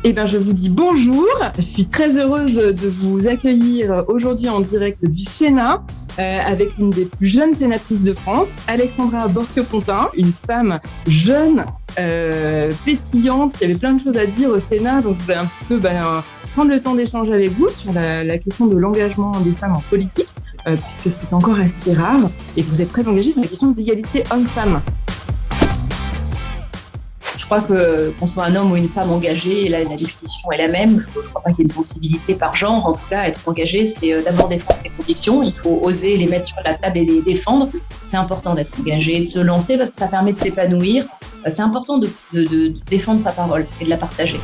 Eh bien, je vous dis bonjour. Je suis très heureuse de vous accueillir aujourd'hui en direct du Sénat avec une des plus jeunes sénatrices de France, Alexandra Borchio-Fontimp, une femme jeune, pétillante, qui avait plein de choses à dire au Sénat. Donc, je voulais un petit peu prendre le temps d'échanger avec vous sur la question de l'engagement des femmes en politique, puisque c'est encore assez rare et que vous êtes très engagée sur la question d'égalité homme-femme. Je crois qu'on soit un homme ou une femme engagée, la définition est la même. Je ne crois pas qu'il y ait une sensibilité par genre. En tout cas, être engagé, c'est d'abord défendre ses convictions. Il faut oser les mettre sur la table et les défendre. C'est important d'être engagé, de se lancer parce que ça permet de s'épanouir. C'est important de défendre sa parole et de la partager.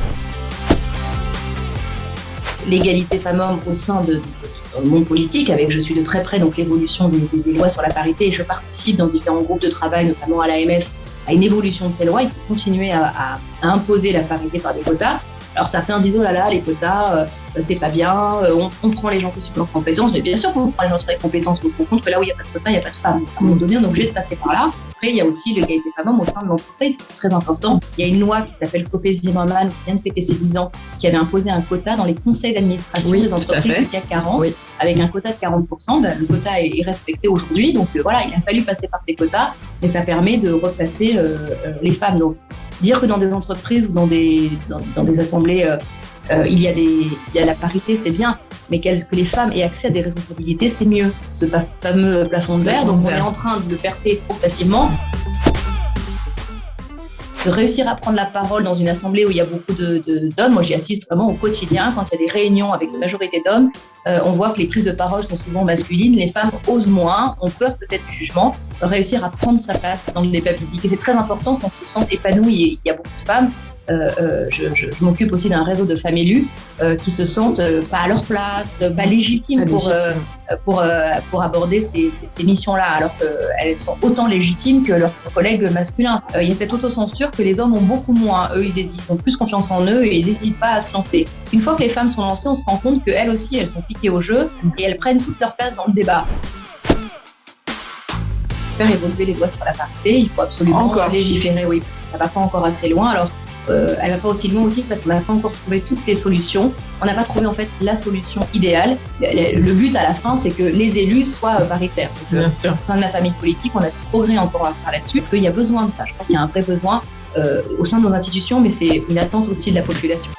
L'égalité femmes-hommes au sein de le monde politique, je suis de très près donc l'évolution des lois sur la parité et je participe dans différents groupes de travail, notamment à l'AMF, à une évolution de ces lois. Il faut continuer à imposer la parité par des quotas. Alors certains disent, oh là là, les quotas, c'est pas bien, on prend les gens que sur leurs compétences, mais bien sûr qu'on prend les gens sur les compétences, mais on se rend compte que là où il n'y a pas de quotas, il n'y a pas de femmes. À un moment donné, on est obligé de passer par là. Après, il y a aussi l'égalité femmes-hommes au sein de l'entreprise, c'est très important. Il y a une loi qui s'appelle Copé-Zimmermann, qui vient de fêter ses 10 ans, qui avait imposé un quota dans les conseils d'administration des entreprises du CAC 40, avec un quota de 40%. Le quota est respecté aujourd'hui, donc voilà, il a fallu passer par ces quotas, mais ça permet de replacer les femmes. Donc, dire que dans des entreprises ou dans des assemblées, il y a la parité, c'est bien, mais que les femmes aient accès à des responsabilités, c'est mieux. Ce fameux plafond de verre, donc on est en train de le percer progressivement. De réussir à prendre la parole dans une assemblée où il y a beaucoup d'hommes, moi j'y assiste vraiment au quotidien, quand il y a des réunions avec une majorité d'hommes, on voit que les prises de parole sont souvent masculines, les femmes osent moins, ont peur peut-être du jugement, réussir à prendre sa place dans le débat public. Et c'est très important qu'on se sente épanoui. Il y a beaucoup de femmes, je m'occupe aussi d'un réseau de femmes élues qui se sentent pas à leur place, pas légitimes pour aborder ces missions-là, alors qu'elles sont autant légitimes que leurs collègues masculins. Il y a cette autocensure que les hommes ont beaucoup moins. Eux, ils hésitent, ils ont plus confiance en eux et ils n'hésitent pas à se lancer. Une fois que les femmes sont lancées, on se rend compte qu'elles aussi, elles sont piquées au jeu et elles prennent toute leur place dans le débat. Faire évoluer les lois sur la parité, il faut absolument légiférer, oui, parce que ça ne va pas encore assez loin. Alors, elle va pas aussi loin aussi parce qu'on n'a pas encore trouvé toutes les solutions. On n'a pas trouvé en fait la solution idéale. Le but à la fin, c'est que les élus soient paritaires. Donc, bien sûr. Au sein de la famille politique, on a du progrès encore à faire là-dessus parce qu'il y a besoin de ça. Je crois qu'il y a un vrai besoin au sein de nos institutions, mais c'est une attente aussi de la population.